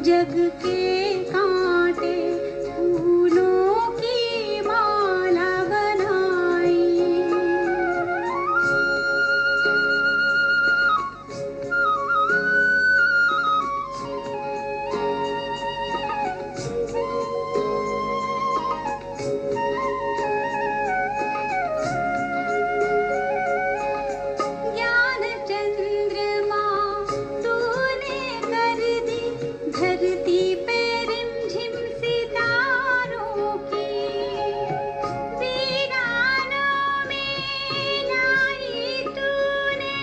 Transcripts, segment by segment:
जग के कांटे फूलों की माला बनाई। ज्ञान चंद्रमा तूने कर दी धरती पे रिमझिम सितारों की। वीरानों में लाई तूने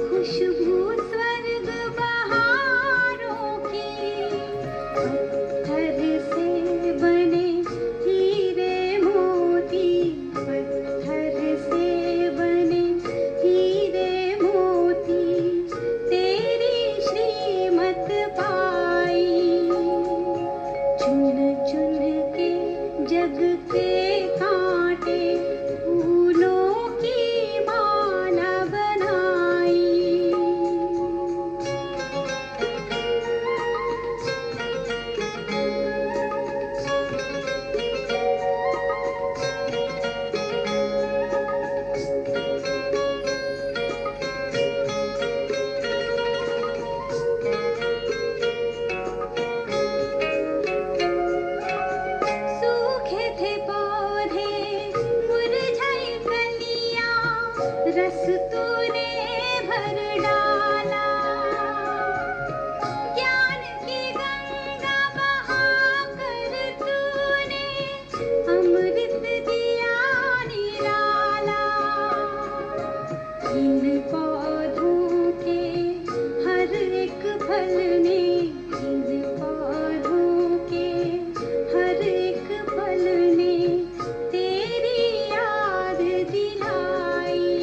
खुशबू स्वर्ग बहारों की। पत्थर से बने हीरे मोती, पत्थर से बने हीरे मोती, तेरी श्रीमत पाई। चुन चुन के जग के कांटे फूलों की माला बनाई। सूखे थे पौधे मुरझाई कलियां, रस तूने भर डाला। ज्ञान की गंगा बहाकर तूने अमृत दिया निराला। इन पौधों के हर एक फल ने, इन पौधों के हर एक फल ने तेरी याद दिलाई।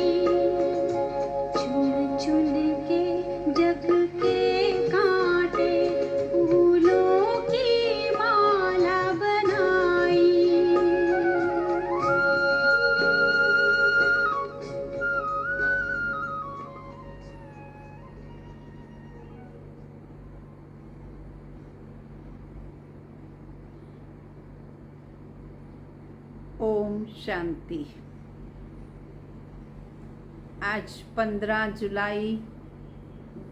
चुन चुन के जग के कांटे फूलों की माला बनाई। ओम शांति। आज 15 जुलाई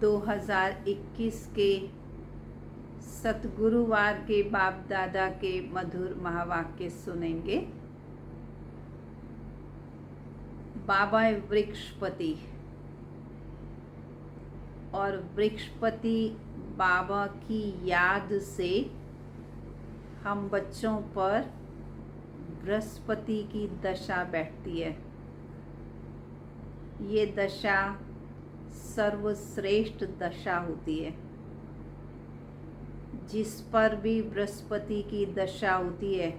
2021 के सतगुरुवार के बाप दादा के मधुर महावाक्य सुनेंगे। बाबा वृक्षपति और वृक्षपति बाबा की याद से हम बच्चों पर बृहस्पति की दशा बैठती है। ये दशा सर्वश्रेष्ठ दशा होती है। जिस पर भी बृहस्पति की दशा होती है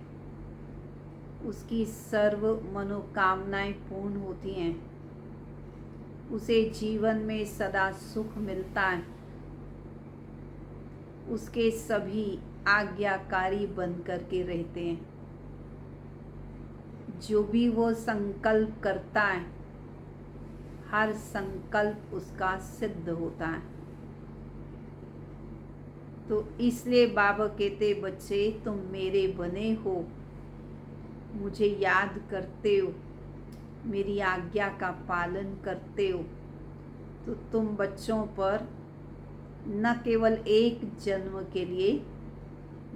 उसकी सर्व मनोकामनाएं पूर्ण होती हैं। उसे जीवन में सदा सुख मिलता है। उसके सभी आज्ञाकारी बन करके रहते हैं। जो भी वो संकल्प करता है हर संकल्प उसका सिद्ध होता है। तो इसलिए बाबा कहते, बच्चे तुम मेरे बने हो, मुझे याद करते हो, मेरी आज्ञा का पालन करते हो, तो तुम बच्चों पर न केवल एक जन्म के लिए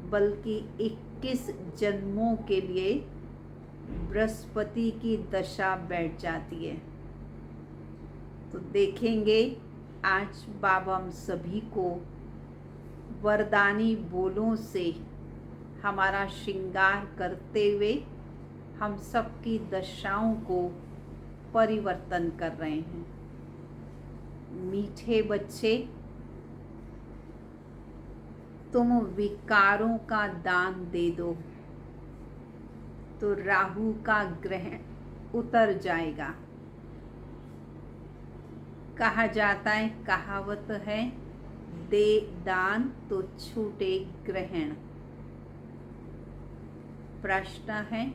बल्कि 21 जन्मों के लिए बृहस्पति की दशा बैठ जाती है। तो देखेंगे आज बाबा हम सभी को वरदानी बोलों से हमारा श्रृंगार करते हुए हम सबकी दशाओं को परिवर्तन कर रहे हैं। मीठे बच्चे, तुम विकारों का दान दे दो तो राहु का ग्रहण उतर जाएगा। कहा जाता है, कहावत है, दे दान तो छूटे ग्रहण। प्रश्न है,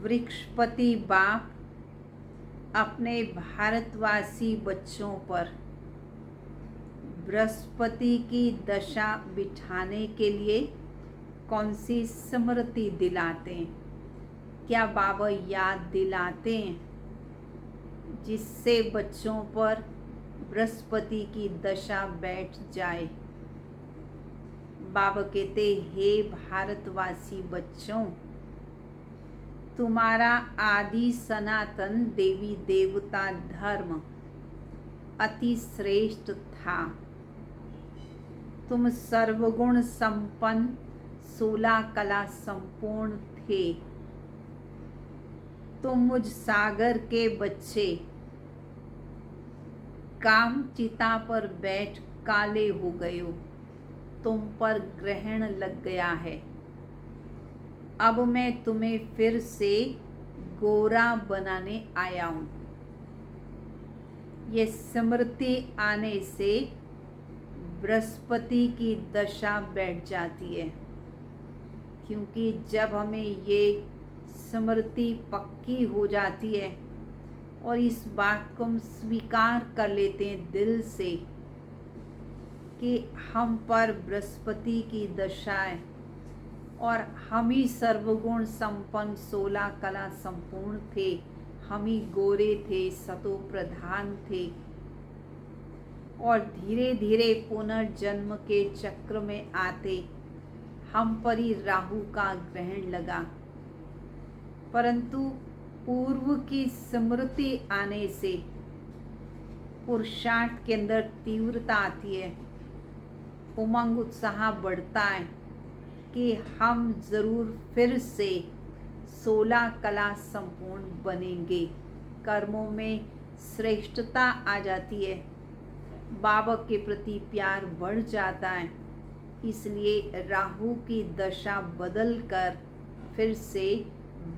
वृक्षपति बाप अपने भारतवासी बच्चों पर बृहस्पति की दशा बिठाने के लिए कौन सी स्मृति दिलाते हैं? क्या बाबा याद दिलाते हैं जिससे बच्चों पर बृहस्पति की दशा बैठ जाए? बाबा कहते, हे भारतवासी बच्चों, तुम्हारा आदि सनातन देवी देवता धर्म अति श्रेष्ठ था। तुम सर्वगुण संपन्न 16 कला संपूर्ण थे। तुम मुझ सागर के बच्चे काम चिता पर बैठ काले हो गए हो। तुम पर ग्रहण लग गया है। अब मैं तुम्हें फिर से गोरा बनाने आया हूं। ये स्मृति आने से बृहस्पति की दशा बैठ जाती है, क्योंकि जब हमें ये स्मृति पक्की हो जाती है और इस बात को हम स्वीकार कर लेते हैं दिल से कि हम पर बृहस्पति की दशा है और हम ही सर्वगुण संपन्न 16 कला संपूर्ण थे, हम ही गोरे थे, सतो प्रधान थे, और धीरे धीरे पुनर्जन्म के चक्र में आते हम पर ही राहु का ग्रहण लगा। परंतु पूर्व की स्मृति आने से पुरुषार्थ के अंदर तीव्रता आती है, उमंग उत्साह बढ़ता है कि हम जरूर फिर से 16 कला संपूर्ण बनेंगे। कर्मों में श्रेष्ठता आ जाती है, बाबा के प्रति प्यार बढ़ जाता है। इसलिए राहु की दशा बदलकर फिर से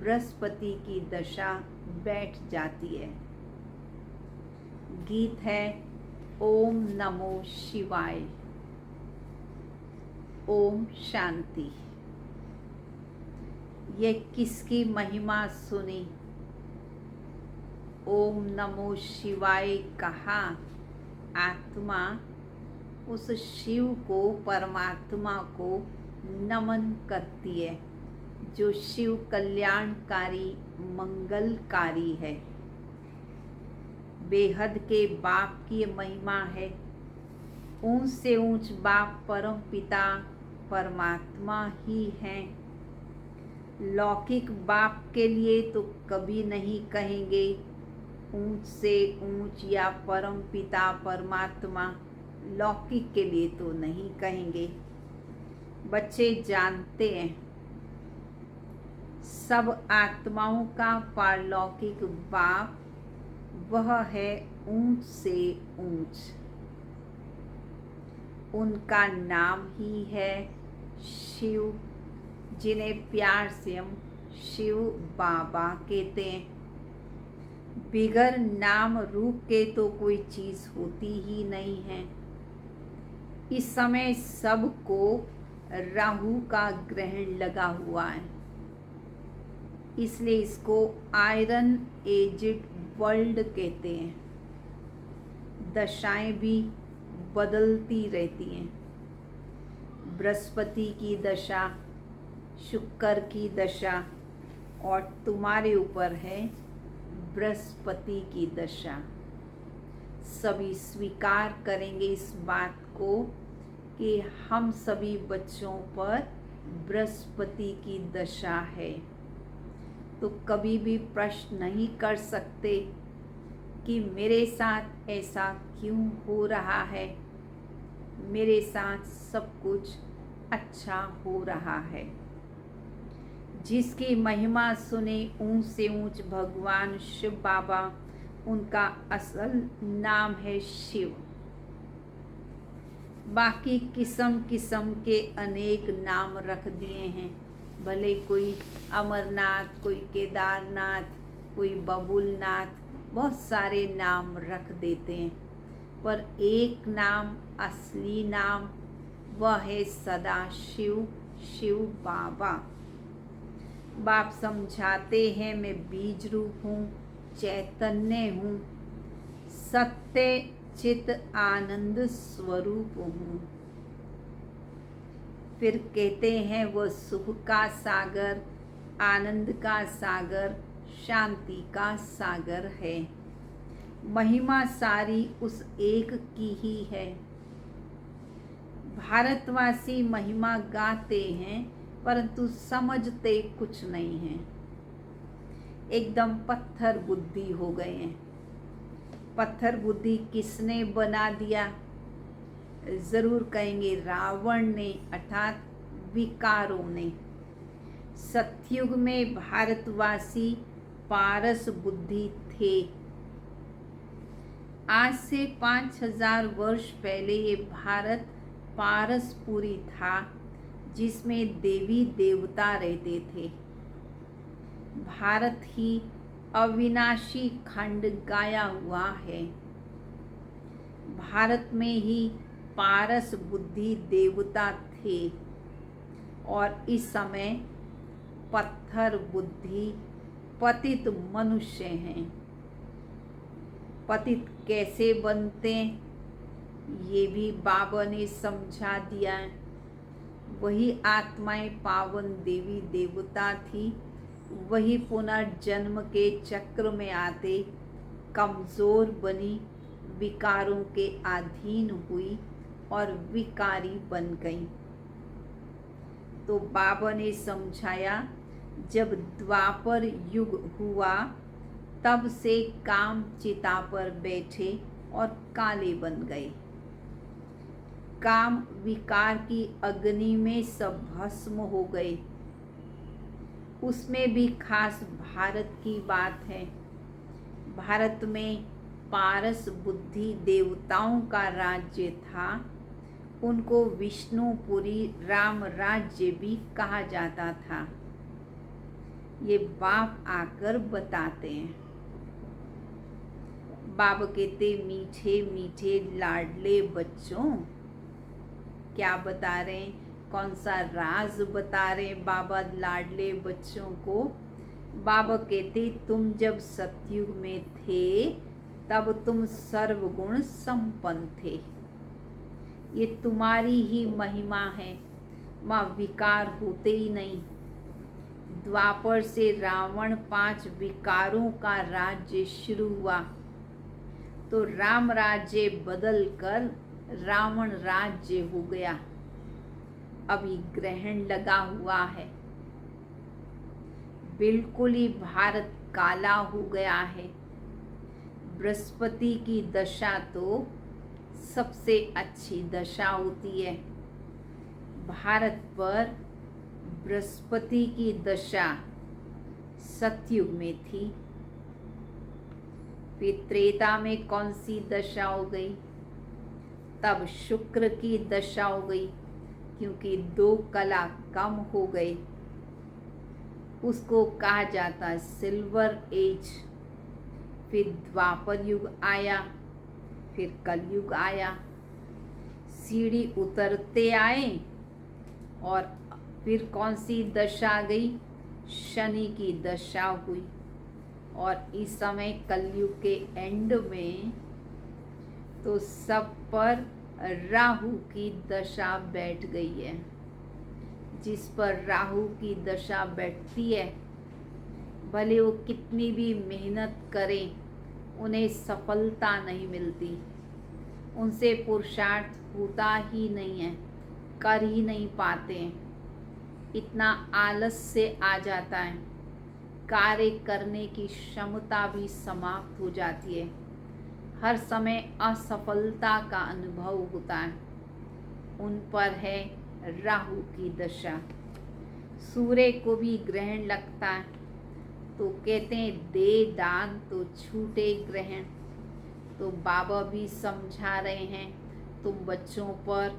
बृहस्पति की दशा बैठ जाती है। गीत है ओम नमो शिवाय। ओम शांति। ये किसकी महिमा सुनी? ओम नमो शिवाय कहा, आत्मा उस शिव को, परमात्मा को नमन करती है जो शिव कल्याणकारी मंगलकारी है। बेहद के बाप की महिमा है। ऊंच से ऊंच बाप परम पिता परमात्मा ही हैं। लौकिक बाप के लिए तो कभी नहीं कहेंगे ऊंच से ऊंच या परम पिता परमात्मा, लौकिक के लिए तो नहीं कहेंगे। बच्चे जानते हैं सब आत्माओं का पारलौकिक बाप वह है ऊंच से ऊंच। उनका नाम ही है शिव, जिन्हें प्यार से हम शिव बाबा कहते हैं। बिगर नाम रूप के तो कोई चीज होती ही नहीं है। इस समय सबको राहु का ग्रहण लगा हुआ है, इसलिए इसको आयरन एजिड वर्ल्ड कहते हैं। दशाएं भी बदलती रहती हैं। बृहस्पति की दशा, शुक्र की दशा, और तुम्हारे ऊपर है बृहस्पति की दशा। सभी स्वीकार करेंगे इस बात को कि हम सभी बच्चों पर बृहस्पति की दशा है। तो कभी भी प्रश्न नहीं कर सकते कि मेरे साथ ऐसा क्यों हो रहा है। मेरे साथ सब कुछ अच्छा हो रहा है। जिसकी महिमा सुने ऊंच से ऊंच भगवान शिव बाबा, उनका असल नाम है शिव। बाकी किस्म किस्म के अनेक नाम रख दिए हैं, भले कोई अमरनाथ, कोई केदारनाथ, कोई बबुलनाथ, बहुत सारे नाम रख देते हैं, पर एक नाम, असली नाम वह है सदाशिव, शिव बाबा। बाप समझाते हैं मैं बीज रूप हूँ, चैतन्य हूँ, सत्य चित आनंद स्वरूप हूँ। फिर कहते हैं वह सुख का सागर, आनंद का सागर, शांति का सागर है। महिमा सारी उस एक की ही है। भारतवासी महिमा गाते हैं परंतु समझते कुछ नहीं हैं। एकदम पत्थर बुद्धि हो गए हैं। पत्थर बुद्धि किसने बना दिया? जरूर कहेंगे रावण ने, अर्थात विकारों ने। सतयुग में भारतवासी पारस बुद्धि थे। आज से 5000 वर्ष पहले ये भारत पारसपुरी था, जिसमें देवी देवता रहते थे। भारत ही अविनाशी खंड गाया हुआ है। भारत में ही पारस बुद्धि देवता थे और इस समय पत्थर बुद्धि पतित मनुष्य हैं। पतित कैसे बनते ये भी बाबा ने समझा दिया है। वही आत्माएं पावन देवी देवता थी, वही पुनर्जन्म के चक्र में आते कमजोर बनी, विकारों के अधीन हुई और विकारी बन गई। तो बाबा ने समझाया जब द्वापर युग हुआ तब से काम चिता पर बैठे और काले बन गए। काम विकार की अग्नि में सब भस्म हो गए। उसमें भी खास भारत की बात है। भारत में पारस बुद्धि देवताओं का राज्य था। उनको विष्णुपुरी राम राज्य भी कहा जाता था। ये बाप आकर बताते हैं। बाबा कहते मीठे मीठे लाडले बच्चों, क्या बता रहे हैं? कौन सा राज बता रहे हैं बाबा लाडले बच्चों को? बाबा कहते तुम जब सतयुग में थे तब तुम सर्वगुण संपन्न थे। ये तुम्हारी ही महिमा है। वहाँ विकार होते ही नहीं। द्वापर से रावण 5 विकारों का राज्य शुरू हुआ तो राम राज्य बदल कर रावण राज्य हो गया। अभी ग्रहण लगा हुआ है। बिल्कुल ही भारत काला हो गया है। बृहस्पति की दशा तो सबसे अच्छी दशा होती है। भारत पर बृहस्पति की दशा सतयुग में थी। फिर त्रेता में कौन सी दशा हो गई? तब शुक्र की दशा हो गई, क्योंकि 2 कला कम हो गए। उसको कहा जाता है सिल्वर एज। फिर द्वापर युग आया, फिर कलयुग आया। सीढ़ी उतरते आए और फिर कौन सी दशा आ गई? शनि की दशा हुई। और इस समय कलयुग के एंड में तो सब पर राहु की दशा बैठ गई है। जिस पर राहु की दशा बैठती है, भले वो कितनी भी मेहनत करें उन्हें सफलता नहीं मिलती। उनसे पुरुषार्थ होता ही नहीं है, कर ही नहीं पाते हैं। इतना आलस से आ जाता है, कार्य करने की क्षमता भी समाप्त हो जाती है। हर समय असफलता का अनुभव होता है। उन पर है राहु की दशा। सूर्य को भी ग्रहण लगता है तो कहते हैं दे दान तो छूटे ग्रहण। तो बाबा भी समझा रहे हैं तुम बच्चों पर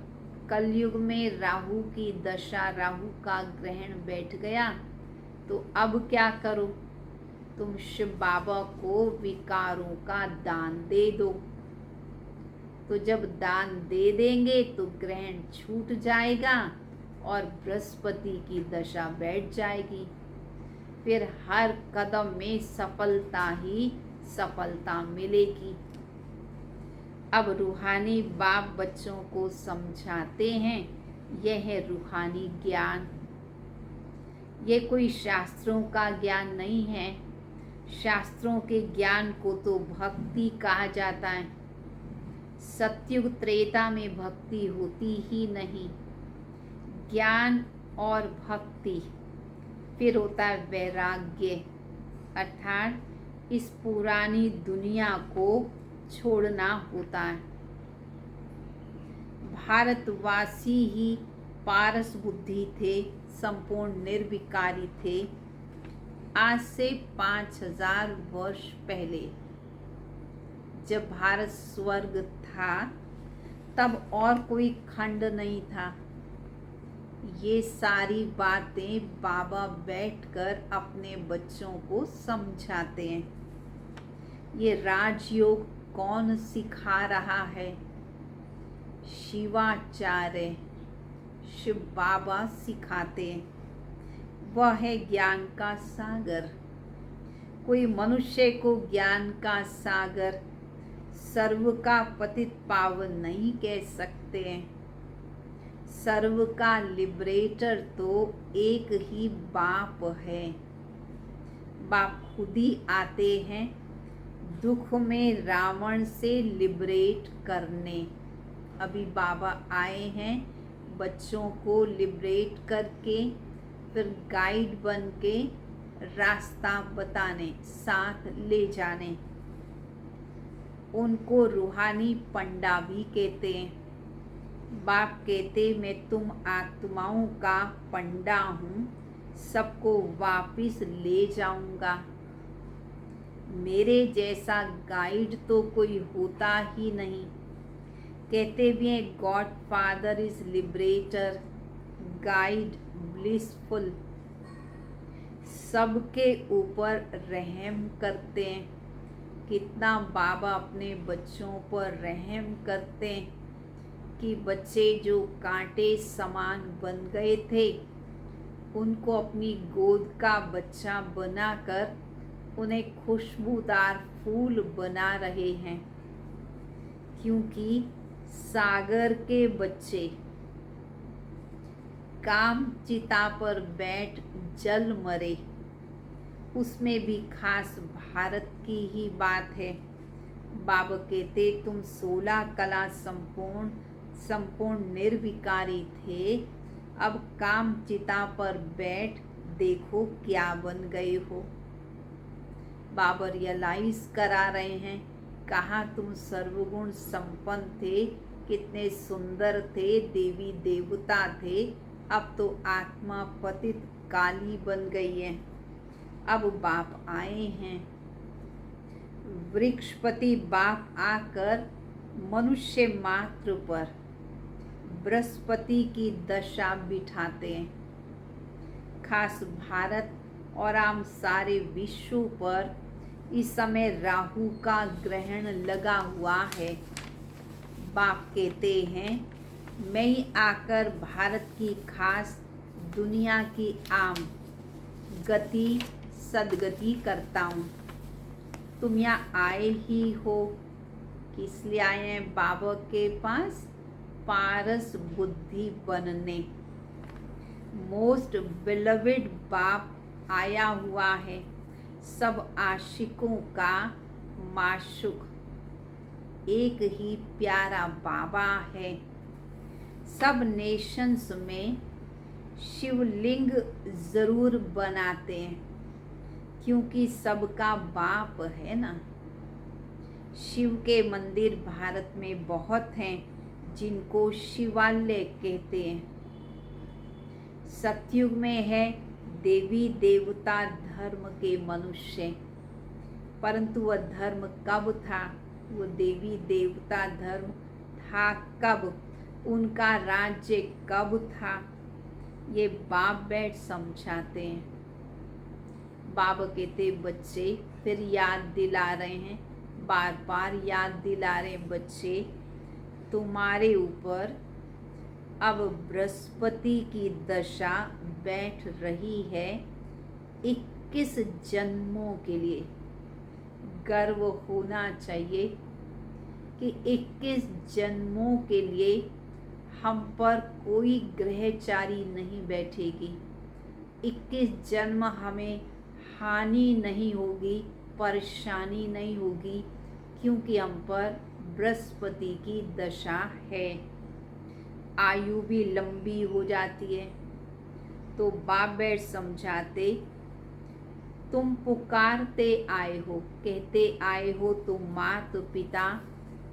कलयुग में राहु की दशा, राहु का ग्रहण बैठ गया तो अब क्या करो? तुम शिव बाबा को विकारों का दान दे दो। तो जब दान दे देंगे तो ग्रहण छूट जाएगा और बृहस्पति की दशा बैठ जाएगी। फिर हर कदम में सफलता ही सफलता मिलेगी। अब रूहानी बाप बच्चों को समझाते हैं, यह है रूहानी ज्ञान। ये कोई शास्त्रों का ज्ञान नहीं है। शास्त्रों के ज्ञान को तो भक्ति कहा जाता है। सतयुग त्रेता में भक्ति होती ही नहीं। ज्ञान और भक्ति, फिर होता है वैराग्य, अर्थात इस पुरानी दुनिया को छोड़ना होता है। भारतवासी ही पारस बुद्धि थे, संपूर्ण निर्विकारी थे। आज से 5000 वर्ष पहले जब भारत स्वर्ग था, तब और कोई खंड नहीं था। ये सारी बातें बाबा बैठकर अपने बच्चों को समझाते हैं। ये राजयोग कौन सिखा रहा है? शिवाचार्य शिव बाबा सिखाते हैं। वह है ज्ञान का सागर। कोई मनुष्य को ज्ञान का सागर, सर्व का पतित पावन नहीं कह सकते हैं। सर्व का लिबरेटर तो एक ही बाप है। बाप खुद ही आते हैं दुख में रावण से लिबरेट करने। अभी बाबा आए हैं बच्चों को लिबरेट करके, फिर गाइड बन के रास्ता बताने, साथ ले जाने। उनको रूहानी पंडा भी कहते हैं। बाप कहते मैं तुम आत्माओं का पंडा हूँ, सबको वापिस ले जाऊंगा। मेरे जैसा गाइड तो कोई होता ही नहीं। कहते भी हैं God father is liberator, guide blissful. सबके ऊपर रहम करते हैं। कितना बाबा अपने बच्चों पर रहम करते हैं कि बच्चे जो कांटे समान बन गए थे, उनको अपनी गोद का बच्चा बनाकर उन्हें खुशबूदार फूल बना रहे हैं। क्योंकि सागर के बच्चे काम चिता पर बैठ जल मरे, उसमें भी खास भारत की ही बात है। बाबा कहते तुम 16 कला संपूर्ण निर्विकारी थे, अब काम चिता पर बैठ देखो क्या बन गए हो। बाबा रियलाइज करा रहे हैं, कहाँ तुम सर्वगुण संपन्न थे, कितने सुंदर थे, देवी देवता थे, अब तो आत्मा पतित काली बन गई है। अब बाप आए हैं। वृक्षपति बाप आकर मनुष्य मात्र पर बृहस्पति की दशा बिठाते हैं। खास भारत और आम सारे विश्व पर इस समय राहु का ग्रहण लगा हुआ है। बाप कहते हैं मैं ही आकर भारत की खास दुनिया की आम गति सदगति करता हूँ। तुम यहाँ आए ही हो, किस लिए आए हैं बाबा के पास? पारस बुद्धि बनने। मोस्ट बिलवेड बाप आया हुआ है, सब आशिकों का माशुक। एक ही प्यारा बाबा है। सब नेशंस में शिवलिंग जरूर बनाते हैं, क्योंकि सबका बाप है ना। शिव के मंदिर भारत में बहुत हैं, जिनको शिवालय कहते हैं। सतयुग में है देवी देवता धर्म के मनुष्य, परंतु वह धर्म कब था? वो देवी देवता धर्म था कब? उनका राज्य कब था? ये बाप बैठ समझाते हैं। बाबा कहते बच्चे फिर याद दिला रहे हैं, बार बार याद दिला रहे हैं, बच्चे तुम्हारे ऊपर अब बृहस्पति की दशा बैठ रही है 21 जन्मों के लिए। गर्व होना चाहिए। कि 21 जन्मों के लिए हम पर कोई ग्रहचारी नहीं बैठेगी। 21 जन्म हमें हानि नहीं होगी, परेशानी नहीं होगी, क्योंकि हम पर बृहस्पति की दशा है। आयु भी लंबी हो जाती है। तो बाप बैठ समझाते, तुम पुकारते आए हो, कहते आए हो तुम मात पिता,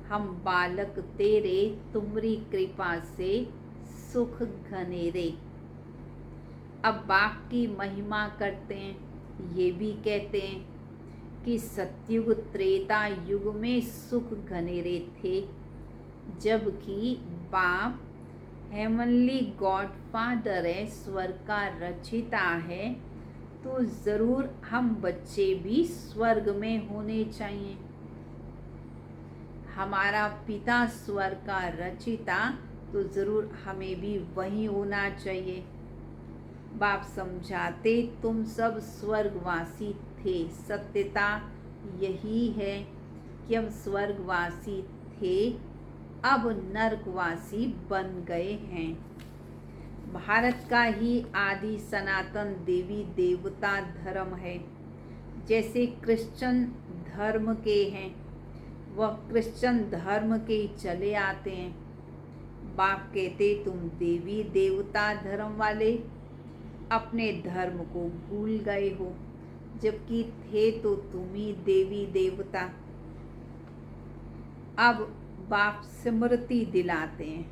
हम बालक तेरे, तुम्हारी कृपा से सुख घनेरे। अब बाप की महिमा करते हैं, ये भी कहते हैं कि सतयुग त्रेता युग में सुख घनेरे थे, जबकि बाप हेमनली गॉडफादर है, स्वर्ग का रचिता है, तो ज़रूर हम बच्चे भी स्वर्ग में होने चाहिए। हमारा पिता स्वर्ग का रचिता, तो ज़रूर हमें भी वही होना चाहिए। बाप समझाते, तुम सब स्वर्गवासी थे। सत्यता यही है कि हम स्वर्गवासी थे, अब नरकवासी बन गए हैं। भारत का ही आदि सनातन देवी देवता धर्म है। जैसे क्रिश्चियन धर्म के हैं, वह क्रिश्चियन धर्म के ही चले आते हैं। बाप कहते, तुम देवी देवता धर्म वाले अपने धर्म को भूल गए हो, जबकि थे तो तुम ही देवी देवता। अब बाप स्मृति दिलाते हैं,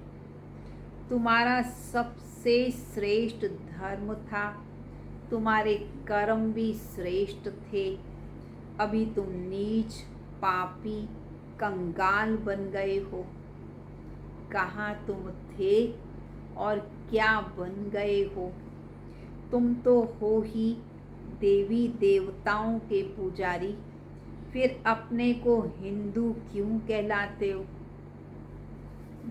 तुम्हारा सबसे श्रेष्ठ धर्म था, तुम्हारे कर्म भी श्रेष्ठ थे। अभी तुम नीच, पापी, कंगाल बन गए हो। कहाँ तुम थे और क्या बन गए हो? तुम तो हो ही देवी देवताओं के पुजारी, फिर अपने को हिंदू क्यों कहलाते हो?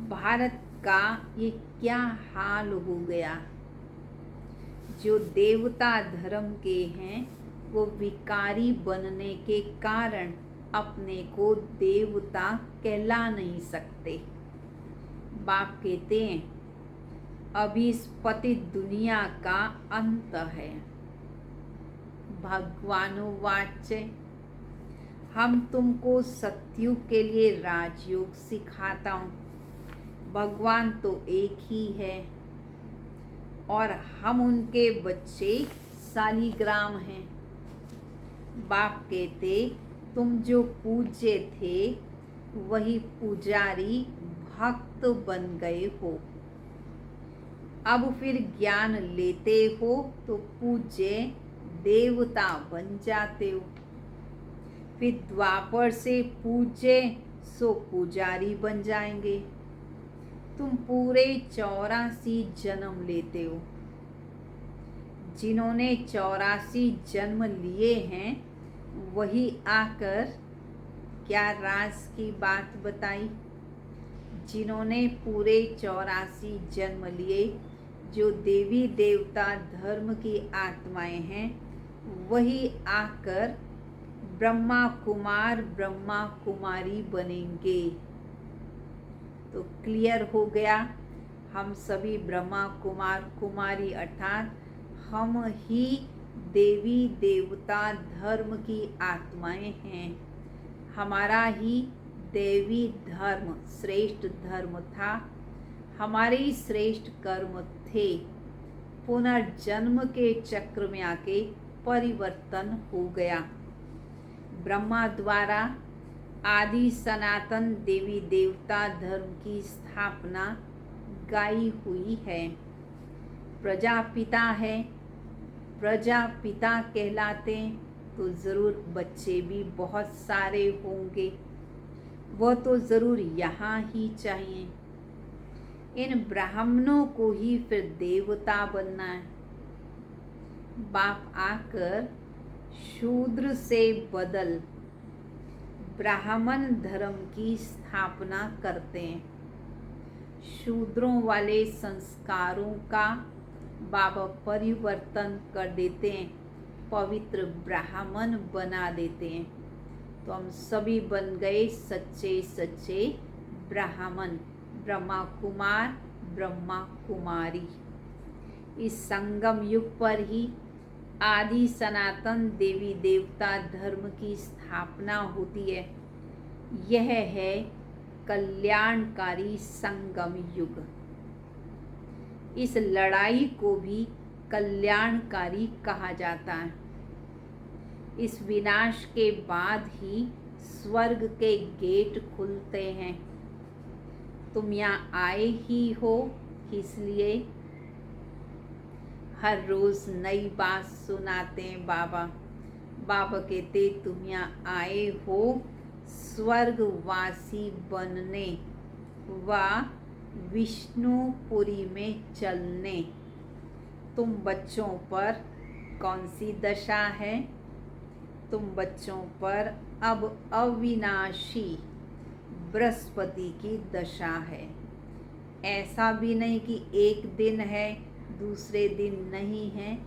भारत का ये क्या हाल हो गया? जो देवता धर्म के हैं, वो विकारी बनने के कारण अपने को देवता कहला नहीं सकते। बाप कहते हैं, अभी इस पतित दुनिया का अंत है। भगवानुवाच, हम तुमको सतयुग के लिए राजयोग सिखाता हूँ। भगवान तो एक ही है और हम उनके बच्चे शालिग्राम हैं। बाप कहते, तुम जो पूज्य थे वही पुजारी भक्त बन गए हो। अब फिर ज्ञान लेते हो तो पूज्य देवता बन जाते हो। फिर द्वापर से पूज्य सो पुजारी बन जाएंगे। तुम पूरे 84 जन्म लेते हो। जिन्होंने 84 जन्म लिए हैं, वही आकर क्या राज की बात बताई। जिन्होंने पूरे 84 जन्म लिए, जो देवी देवता धर्म की आत्माएं हैं, वही आकर ब्रह्मा कुमार ब्रह्मा कुमारी बनेंगे। तो क्लियर हो गया, हम सभी ब्रह्मा कुमार कुमारी अर्थात हम ही देवी देवता धर्म की आत्माएं हैं। हमारा ही देवी धर्म श्रेष्ठ धर्म था, हमारे ही श्रेष्ठ कर्म थे। पुनर्जन्म के चक्र में आके परिवर्तन हो गया। ब्रह्मा द्वारा आदि सनातन देवी देवता धर्म की स्थापना गाई हुई है। प्रजापिता है, प्रजापिता कहलाते तो ज़रूर बच्चे भी बहुत सारे होंगे। वह तो ज़रूर यहाँ ही चाहिए। इन ब्राह्मणों को ही फिर देवता बनना है। बाप आकर शूद्र से बदल ब्राह्मण धर्म की स्थापना करते हैं। शूद्रों वाले संस्कारों का बाबा परिवर्तन कर देते हैं, पवित्र ब्राह्मण बना देते हैं। तो हम सभी बन गए सच्चे सच्चे ब्राह्मण, ब्रह्मा कुमार, ब्रह्मा कुमारी। इस संगम युग पर ही आदि सनातन देवी देवता धर्म की स्थापना होती है। यह है कल्याणकारी संगम युग। इस लड़ाई को भी कल्याणकारी कहा जाता है। इस विनाश के बाद ही स्वर्ग के गेट खुलते हैं। तुम यहाँ आए ही हो, इसलिए हर रोज नई बात सुनाते हैं बाबा। बाबा कहते तुम यहाँ आए हो स्वर्गवासी बनने व विष्णुपुरी में चलने। तुम बच्चों पर कौन सी दशा है? तुम बच्चों पर अब अविनाशी बृहस्पति की दशा है। ऐसा भी नहीं कि एक दिन है दूसरे दिन नहीं है,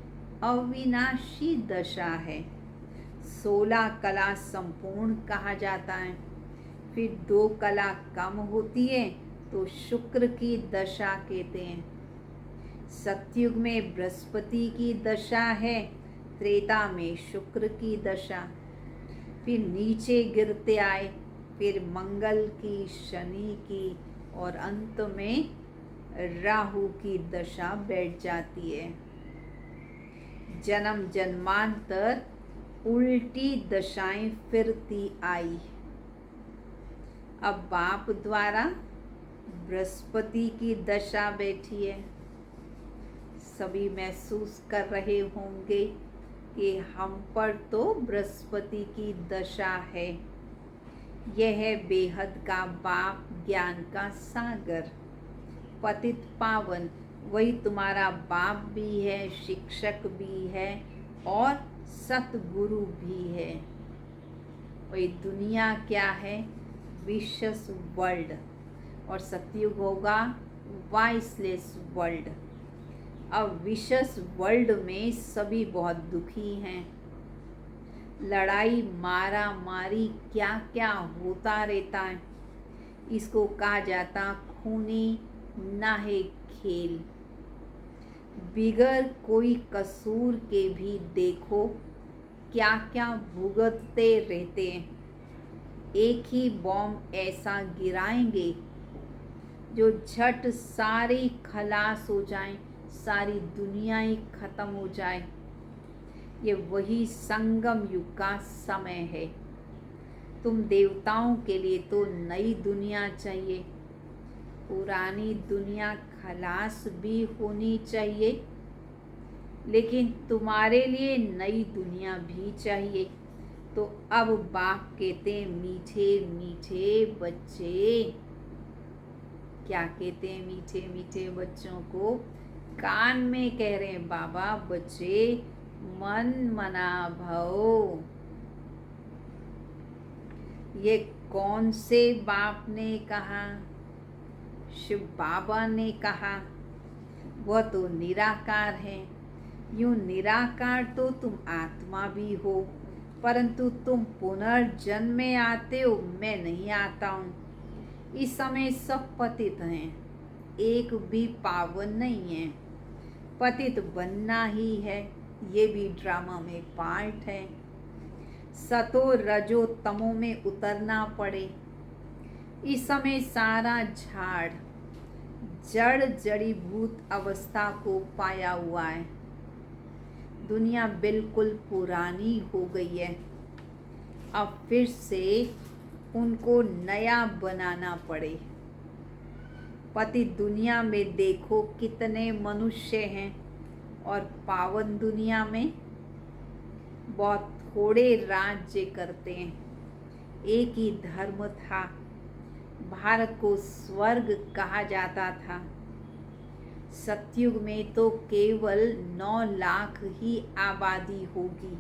अविनाशी दशा है। 16 कला संपूर्ण कहा जाता है। फिर 2 कला कम होती है तो शुक्र की दशा कहते हैं। सतयुग में बृहस्पति की दशा है, त्रेता में शुक्र की दशा। फिर नीचे गिरते आए, फिर मंगल की, शनि की और अंत में राहु की दशा बैठ जाती है। जन्म जन्मांतर उल्टी दशाएं फिरती आई। अब बाप द्वारा बृहस्पति की दशा बैठी है। सभी महसूस कर रहे होंगे कि हम पर तो बृहस्पति की दशा है। यह है बेहद का बाप, ज्ञान का सागर, पतित पावन। वही तुम्हारा बाप भी है, शिक्षक भी है और सतगुरु भी है। वही दुनिया क्या है? विशेष वर्ल्ड। और सतयुग होगा वाइसलेस वर्ल्ड। अब विशेष वर्ल्ड में सभी बहुत दुखी हैं। लड़ाई, मारा मारी, क्या क्या होता रहता है। इसको कहा जाता खूनी नाहे खेल। बिगर कोई कसूर के भी देखो क्या क्या भुगतते रहते हैं। एक ही बॉम्ब ऐसा गिराएंगे जो झट सारी खलास हो जाए, सारी दुनिया ही खत्म हो जाए। ये वही संगम युग का समय है। तुम देवताओं के लिए तो नई दुनिया चाहिए, पुरानी दुनिया खलास भी होनी चाहिए, लेकिन तुम्हारे लिए नई दुनिया भी चाहिए। तो अब बाप कहते हैं मीठे मीठे बच्चे। क्या कहते हैं मीठे मीठे बच्चों को? कान में कह रहे हैं बाबा, बच्चे मन मना भव। ये कौन से बाप ने कहा? शिव बाबा ने कहा। वह तो निराकार है। यूं निराकार तो तुम आत्मा भी हो, परंतु तुम पुनर्जन्म में आते हो, मैं नहीं आता हूँ। इस समय सब पतित हैं, एक भी पावन नहीं है। पतित बनना ही है, ये भी ड्रामा में पार्ट है। सतो रजो तमो में उतरना पड़े। इस समय सारा झाड़ जड़ जड़ीभूत अवस्था को पाया हुआ है। दुनिया बिल्कुल पुरानी हो गई है। अब फिर से उनको नया बनाना पड़े। पति दुनिया में देखो कितने मनुष्य हैं और पावन दुनिया में बहुत थोड़े राज्य करते हैं। एक ही धर्म था, भारत को स्वर्ग कहा जाता था। सतयुग में तो केवल 9 लाख ही आबादी होगी,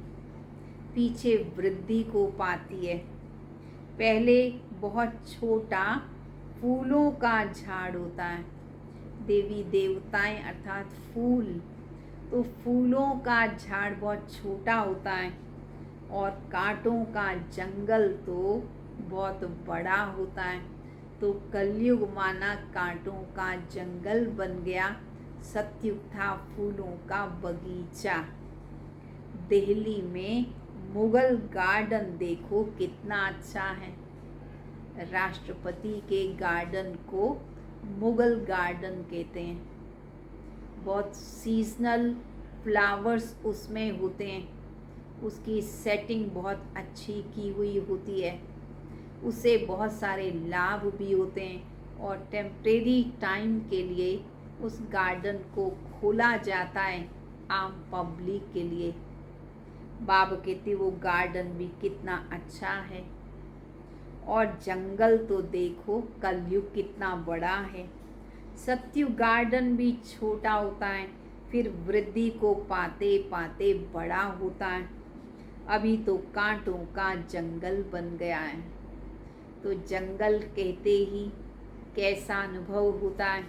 पीछे वृद्धि को पाती है। पहले बहुत छोटा फूलों का झाड़ होता है, देवी देवताएं अर्थात फूल, तो फूलों का झाड़ बहुत छोटा होता है। और कांटों का जंगल तो बहुत बड़ा होता है। तो कलयुग माना कांटों का जंगल बन गया, सतयुग था फूलों का बगीचा। दिल्ली में मुगल गार्डन देखो कितना अच्छा है। राष्ट्रपति के गार्डन को मुगल गार्डन कहते हैं। बहुत सीजनल फ्लावर्स उसमें होते हैं, उसकी सेटिंग बहुत अच्छी की हुई होती है, उससे बहुत सारे लाभ भी होते हैं और टेम्परेरी टाइम के लिए उस गार्डन को खोला जाता है आम पब्लिक के लिए। बाबा कहते वो गार्डन भी कितना अच्छा है। और जंगल तो देखो कलयुग कितना बड़ा है। सतयुग गार्डन भी छोटा होता है, फिर वृद्धि को पाते पाते बड़ा होता है। अभी तो कांटों का जंगल बन गया है। तो जंगल कहते ही कैसा अनुभव होता है,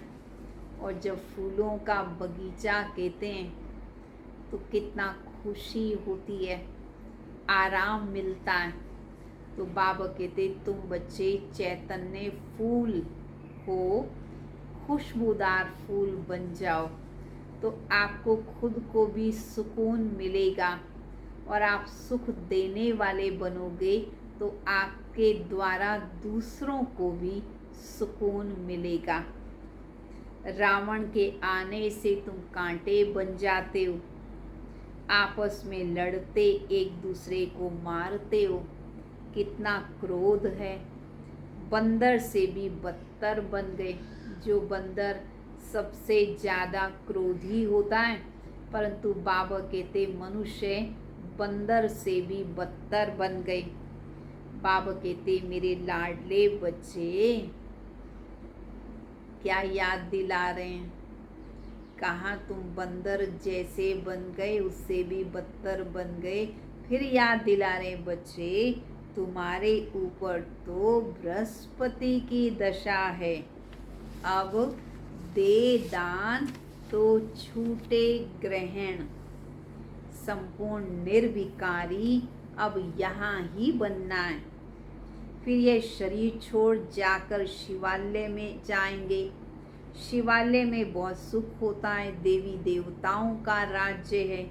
और जब फूलों का बगीचा कहते हैं तो कितना खुशी होती है, आराम मिलता है। तो बाबा कहते तुम बच्चे चैतन्य फूल हो, खुशबूदार फूल बन जाओ, तो आपको खुद को भी सुकून मिलेगा और आप सुख देने वाले बनोगे, तो आपके द्वारा दूसरों को भी सुकून मिलेगा। रावण के आने से तुम कांटे बन जाते हो, आपस में लड़ते एक दूसरे को मारते हो, कितना क्रोध है। बंदर से भी बदतर बन गए। जो बंदर सबसे ज़्यादा क्रोधी होता है, परंतु बाबा कहते मनुष्य बंदर से भी बदतर बन गए। बाबा कहते मेरे लाडले बच्चे क्या याद दिला रहे हैं, कहाँ तुम बंदर जैसे बन गए, उससे भी बदतर बन गए। फिर याद दिला रहे बच्चे तुम्हारे ऊपर तो बृहस्पति की दशा है। अब दे दान तो छूटे ग्रहण, संपूर्ण निर्विकारी अब यहाँ ही बनना है। फिर ये शरीर छोड़ जाकर शिवालय में जाएंगे। शिवालय में बहुत सुख होता है, देवी देवताओं का राज्य है।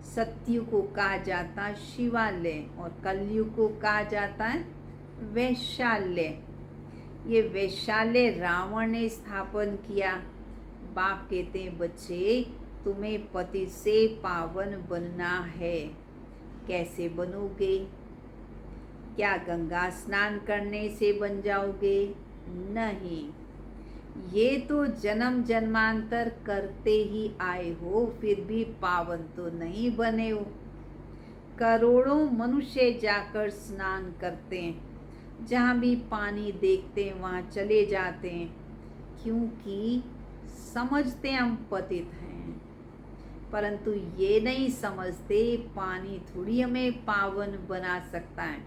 सतयुग को कहा जाता है शिवालय और कलयुग को कहा जाता है वैशाल्य। ये वैशाल्य रावण ने स्थापन किया। बाप कहते हैं बच्चे तुम्हें पति से पावन बनना है। कैसे बनोगे? क्या गंगा स्नान करने से बन जाओगे? नहीं, ये तो जन्म जन्मांतर करते ही आए हो, फिर भी पावन तो नहीं बने हो। करोड़ों मनुष्य जाकर स्नान करते हैं, जहाँ भी पानी देखते हैं वहाँ चले जाते हैं, क्योंकि समझते हम पतित हैं, परंतु ये नहीं समझते पानी थोड़ी हमें पावन बना सकता है।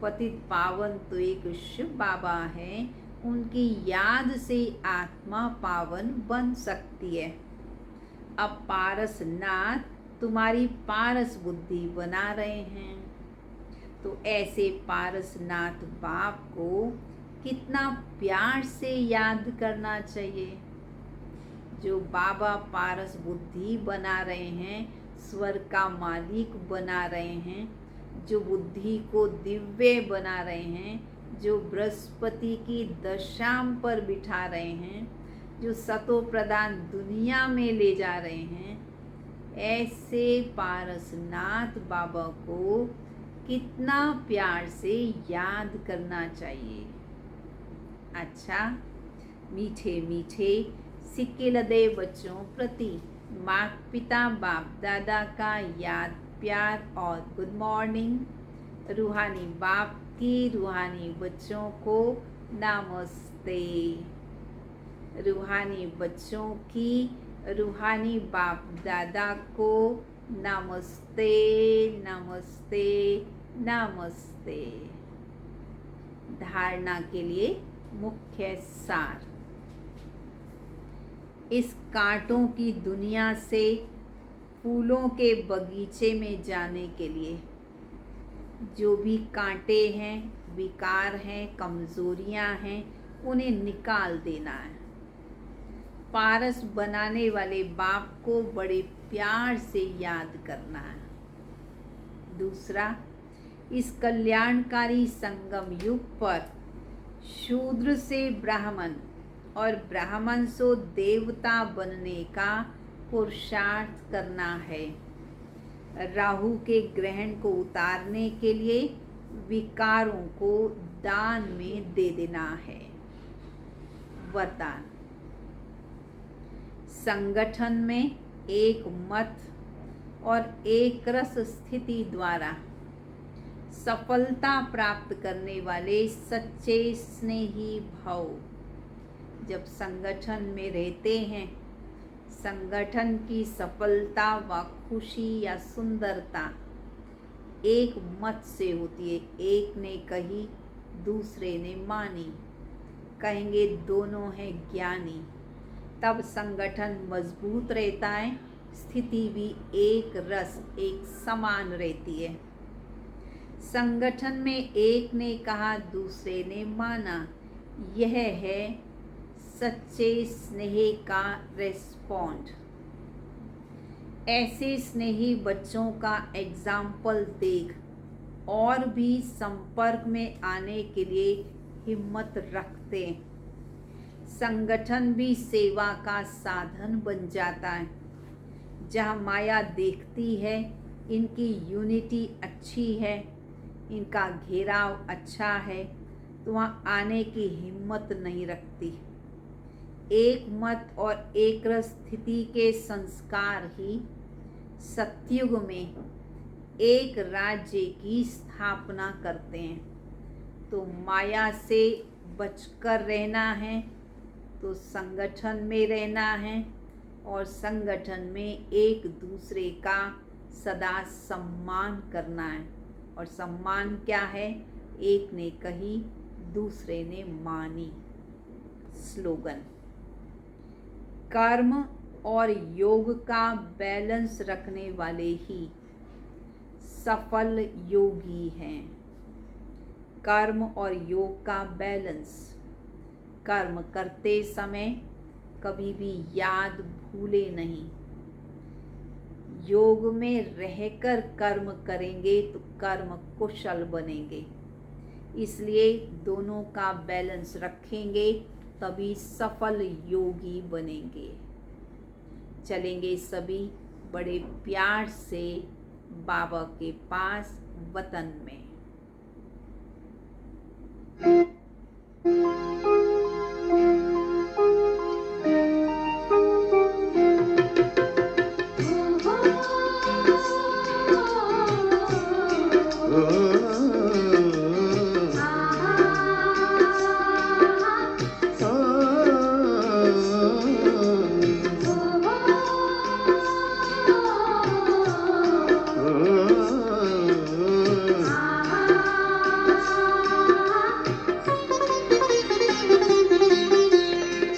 पतित पावन तो एक शिव बाबा है, उनकी याद से आत्मा पावन बन सकती है। अब पारसनाथ तुम्हारी पारस बुद्धि बना रहे हैं, तो ऐसे पारसनाथ बाप को कितना प्यार से याद करना चाहिए। जो बाबा पारस बुद्धि बना रहे हैं, स्वर्ग का मालिक बना रहे हैं, जो बुद्धि को दिव्य बना रहे हैं, जो बृहस्पति की दशाम पर बिठा रहे हैं, जो सतो प्रधान दुनिया में ले जा रहे हैं, ऐसे पारसनाथ बाबा को कितना प्यार से याद करना चाहिए। अच्छा, मीठे मीठे सिक्के लदे बच्चों प्रति माता पिता बाप दादा का याद प्यार और गुड मॉर्निंग। रूहानी बाप की रूहानी बच्चों को नमस्ते। रूहानी बच्चों की रूहानी बाप दादा को नमस्ते नमस्ते नमस्ते। धारणा के लिए मुख्य सार। इस कांटों की दुनिया से फूलों के बगीचे में जाने के लिए जो भी कांटे हैं, विकार हैं, कमजोरियां हैं, उन्हें निकाल देना है। पारस बनाने वाले बाप को बड़े प्यार से याद करना है। दूसरा, इस कल्याणकारी संगम युग पर शूद्र से ब्राह्मण और ब्राह्मण से देवता बनने का पुरुषार्थ करना है। राहु के ग्रहण को उतारने के लिए विकारों को दान में दे देना है। वरदान, संगठन में एक मत और एक रस स्थिति द्वारा सफलता प्राप्त करने वाले सच्चे स्नेही भाव जब संगठन में रहते हैं, संगठन की सफलता व खुशी या सुंदरता एक मत से होती है। एक ने कही, दूसरे ने मानी, कहेंगे दोनों हैं ज्ञानी, तब संगठन मजबूत रहता है, स्थिति भी एक रस एक समान रहती है। संगठन में एक ने कहा, दूसरे ने माना, यह है सच्चे स्नेह का रेस्पॉन्ड। ऐसे स्नेही बच्चों का एग्जाम्पल देख और भी संपर्क में आने के लिए हिम्मत रखते। संगठन भी सेवा का साधन बन जाता है। जहाँ माया देखती है इनकी यूनिटी अच्छी है, इनका घेराव अच्छा है, तो वहाँ आने की हिम्मत नहीं रखती। एक मत और एक रस स्थिति के संस्कार ही सतयुग में एक राज्य की स्थापना करते हैं। तो माया से बचकर रहना है तो संगठन में रहना है और संगठन में एक दूसरे का सदा सम्मान करना है। और सम्मान क्या है? एक ने कही, दूसरे ने मानी। स्लोगन, कर्म और योग का बैलेंस रखने वाले ही सफल योगी हैं। कर्म और योग का बैलेंस। कर्म करते समय कभी भी याद भूले नहीं। योग में रहकर कर्म करेंगे तो कर्म कुशल बनेंगे। इसलिए दोनों का बैलेंस रखेंगे तभी सफल योगी बनेंगे। चलेंगे सभी बड़े प्यार से बाबा के पास वतन में।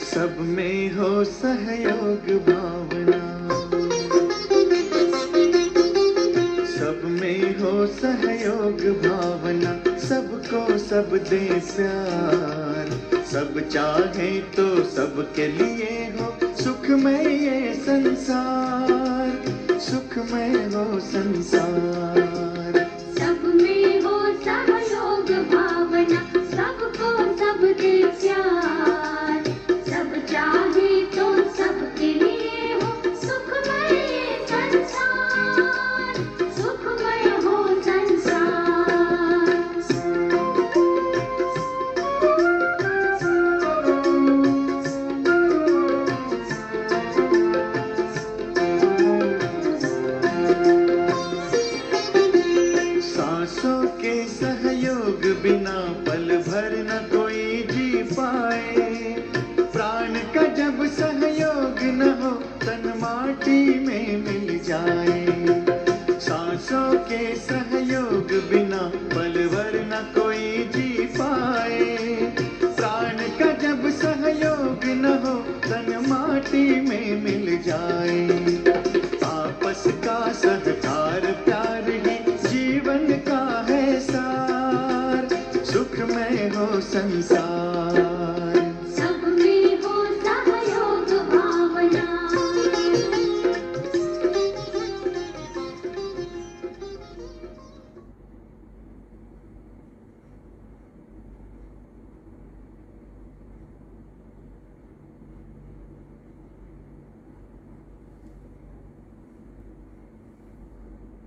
सब में हो सहयोग भावना, सब में हो सहयोग भावना, सबको सब दे प्यार। सब चाहे तो सबके लिए हो सुखमय ये संसार, सुखमय हो संसार। सब में हो सहयोग भावना, सबको सब दे प्यार। सब चाहे तो सबके लिए हो सुखमय ये संसार, सुखमय हो संसार। सांसों के सहयोग बिना पल भर न कोई जी पाए। प्राण का जब सहयोग न हो तन माटी में मिल जाए। सांसों के सहयोग बिना पल भर न कोई जी पाए। प्राण का जब सहयोग न हो तन माटी में मिल जाए। आपस का सहकार प्यार ही जीवन का है सुखमय हो संसार।